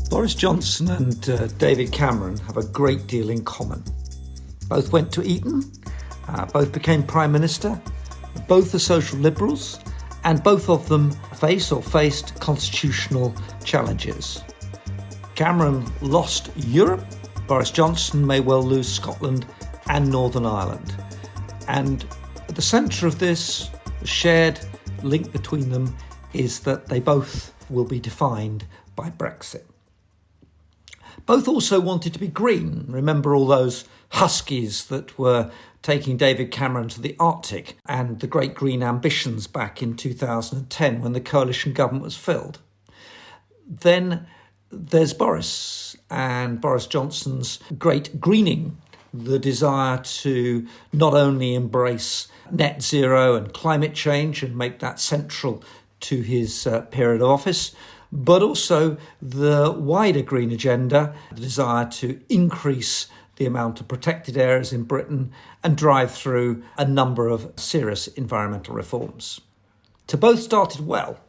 Boris Johnson and David Cameron have a great deal in common. Both went to Eton, both became Prime Minister, both are social liberals, and both of them faced constitutional challenges. Cameron lost Europe. Boris Johnson may well lose Scotland and Northern Ireland. And at the centre of this, the shared link between them is that they both will be defined by Brexit. Both also wanted to be green. Remember all those huskies that were taking David Cameron to the Arctic and the great green ambitions back in 2010 when the coalition government was filled. Then there's Boris and Boris Johnson's great greening, the desire to not only embrace net zero and climate change and make that central to his period of office, but also the wider green agenda, the desire to increase the amount of protected areas in Britain and drive through a number of serious environmental reforms. So both started well.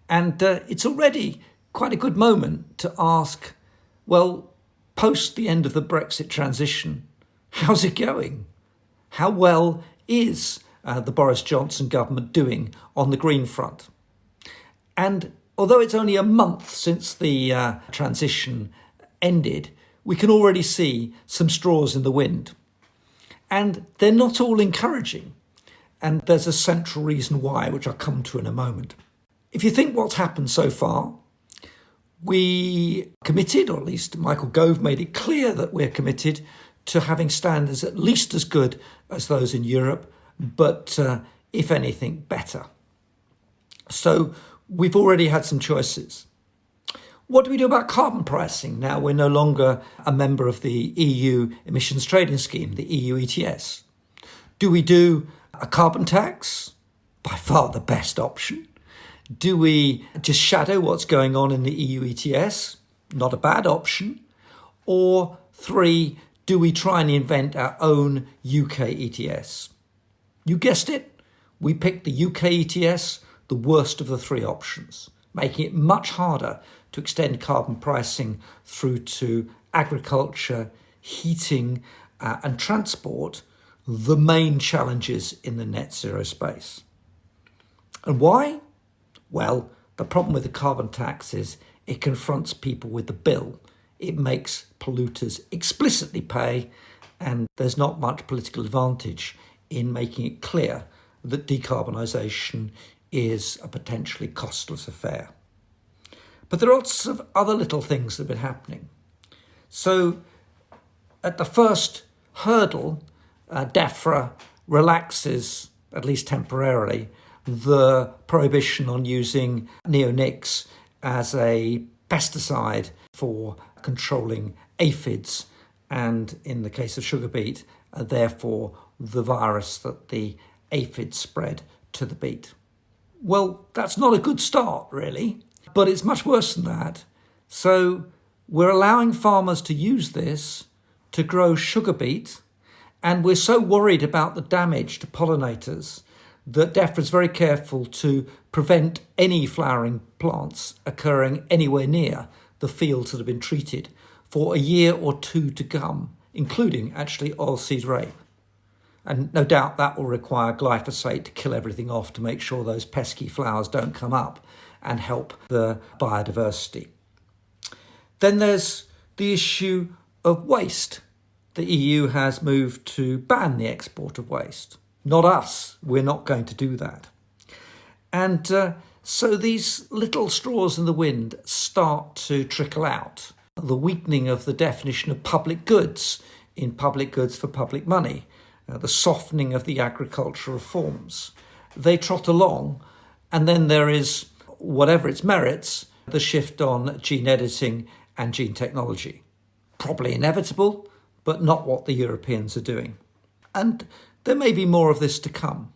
And it's already quite a good moment to ask, well, post the end of the Brexit transition, how's it going? How well is the Boris Johnson government doing on the green front? And although it's only a month since the transition ended, we can already see some straws in the wind. And they're not all encouraging. And there's a central reason why, which I'll come to in a moment. If you think what's happened so far, we committed, or at least Michael Gove made it clear that we're committed to having standards at least as good as those in Europe, but if anything, better. So we've already had some choices. What do we do about carbon pricing now we're no longer a member of the EU emissions trading scheme, the EU ETS? Do we do a carbon tax? By far the best option. Do we just shadow what's going on in the EU ETS? Not a bad option. Or 3, do we try and invent our own UK ETS? You guessed it, we picked the UK ETS, the worst of the 3 options, making it much harder to extend carbon pricing through to agriculture, heating and transport, the main challenges in the net zero space. And why? Well, the problem with the carbon tax is it confronts people with the bill. It makes polluters explicitly pay, and there's not much political advantage in making it clear that decarbonisation is a potentially costless affair. But there are lots of other little things that have been happening. So at the first hurdle, DEFRA relaxes, at least temporarily, the prohibition on using neonics as a pesticide for controlling aphids and, in the case of sugar beet, therefore the virus that the aphids spread to the beet. Well, that's not a good start, really, but it's much worse than that. So we're allowing farmers to use this to grow sugar beet, and we're so worried about the damage to pollinators that DEFRA is very careful to prevent any flowering plants occurring anywhere near the fields that have been treated for a year or 2 to come, including actually oilseed rape. And no doubt that will require glyphosate to kill everything off to make sure those pesky flowers don't come up and help the biodiversity. Then there's the issue of waste. The EU has moved to ban the export of waste. Not us. We're not going to do that. And so these little straws in the wind start to trickle out. The weakening of the definition of public goods in public goods for public money, the softening of the agricultural reforms. They trot along, and then there is, whatever its merits, the shift on gene editing and gene technology. Probably inevitable, but not what the Europeans are doing. And there may be more of this to come.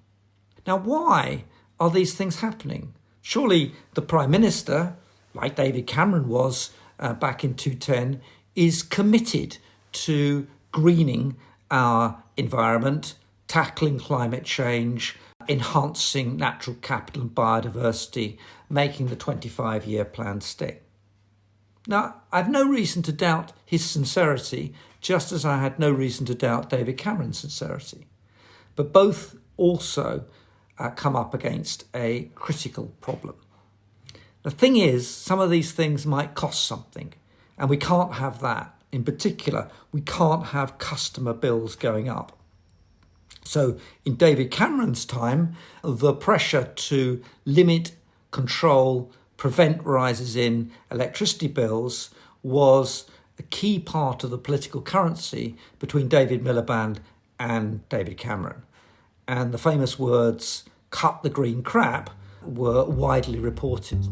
Now, why are these things happening? Surely the Prime Minister, like David Cameron was back in 2010, is committed to greening our environment, tackling climate change, enhancing natural capital and biodiversity, making the 25-year plan stick. Now, I've no reason to doubt his sincerity, just as I had no reason to doubt David Cameron's sincerity. But both also come up against a critical problem. The thing is, some of these things might cost something, and we can't have that. In particular, we can't have customer bills going up. So in David Cameron's time, the pressure to limit, control, prevent rises in electricity bills was a key part of the political currency between David Miliband and David Cameron. And the famous words, "cut the green crap," were widely reported.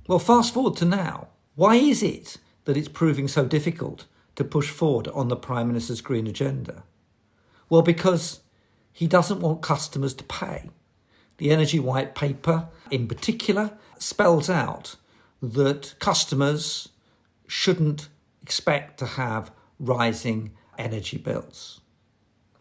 Well, fast forward to now. Why is it that it's proving so difficult to push forward on the Prime Minister's green agenda? Well, because he doesn't want customers to pay. The Energy White Paper, in particular, spells out that customers shouldn't expect to have rising energy bills.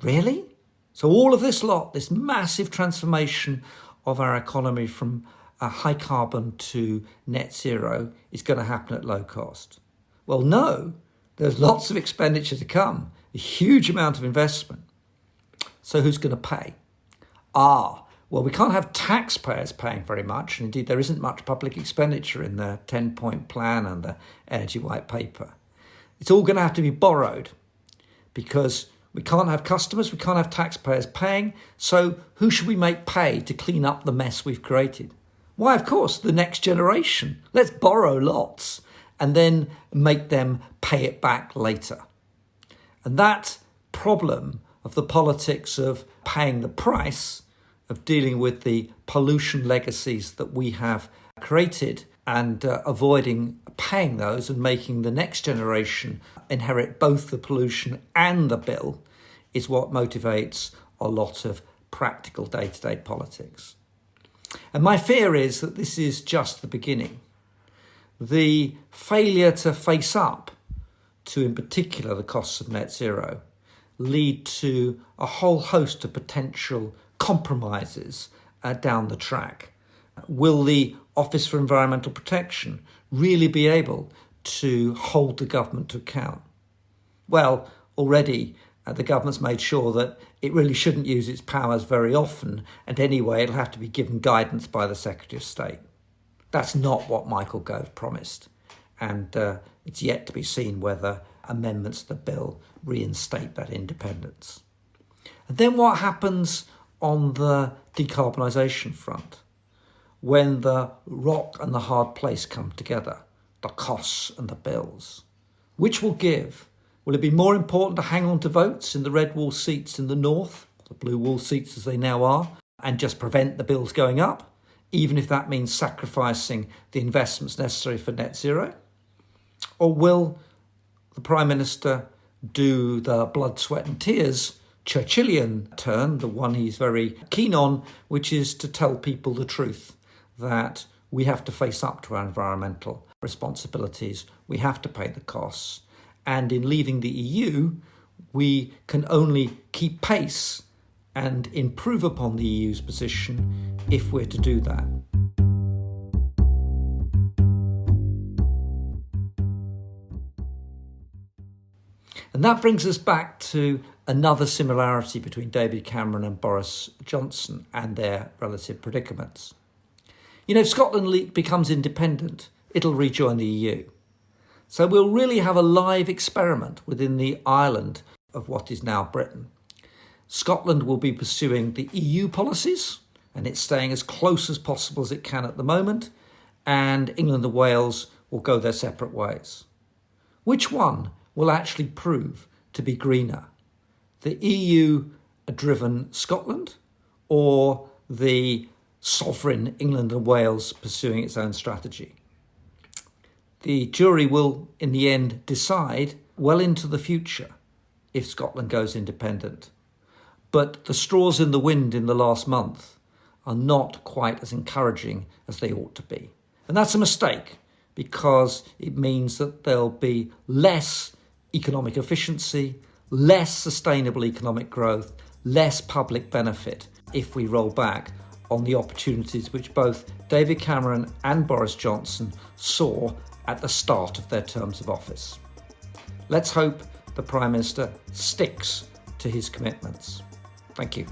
Really? So all of this lot, this massive transformation of our economy from a high carbon to net zero, is going to happen at low cost? Well, no, there's lots of expenditure to come, a huge amount of investment. So who's going to pay? Well, we can't have taxpayers paying very much. And indeed, there isn't much public expenditure in the 10-point plan and the Energy White Paper. It's all going to have to be borrowed because we can't have customers, we can't have taxpayers paying. So who should we make pay to clean up the mess we've created? Why, of course, the next generation. Let's borrow lots and then make them pay it back later. And that problem of the politics of paying the price, of dealing with the pollution legacies that we have created and avoiding paying those and making the next generation inherit both the pollution and the bill, is what motivates a lot of practical day-to-day politics. And my fear is that this is just the beginning. The failure to face up to, in particular, the costs of net zero lead to a whole host of potential compromises down the track. Will the Office for Environmental Protection really be able to hold the government to account? Well, already the government's made sure that it really shouldn't use its powers very often, and anyway, it'll have to be given guidance by the Secretary of State. That's not what Michael Gove promised, and it's yet to be seen whether amendments to the bill reinstate that independence. And then what happens on the decarbonisation front when the rock and the hard place come together, the costs and the bills? Which will give? Will it be more important to hang on to votes in the red wall seats in the north, the blue wall seats as they now are, and just prevent the bills going up, even if that means sacrificing the investments necessary for net zero? Or will the Prime Minister do the blood, sweat and tears Churchillian turn, the one he's very keen on, which is to tell people the truth, that we have to face up to our environmental responsibilities, we have to pay the costs, and in leaving the EU, we can only keep pace and improve upon the EU's position if we're to do that. And that brings us back to another similarity between David Cameron and Boris Johnson and their relative predicaments. You know, if Scotland becomes independent, it'll rejoin the EU. So we'll really have a live experiment within the island of what is now Britain. Scotland will be pursuing the EU policies, and it's staying as close as possible as it can at the moment, and England and Wales will go their separate ways. Which one will actually prove to be greener? The EU-driven Scotland or the sovereign England and Wales pursuing its own strategy? The jury will, in the end, decide well into the future if Scotland goes independent. But the straws in the wind in the last month are not quite as encouraging as they ought to be. And that's a mistake, because it means that there'll be less economic efficiency, less sustainable economic growth, less public benefit if we roll back on the opportunities which both David Cameron and Boris Johnson saw at the start of their terms of office. Let's hope the Prime Minister sticks to his commitments. Thank you.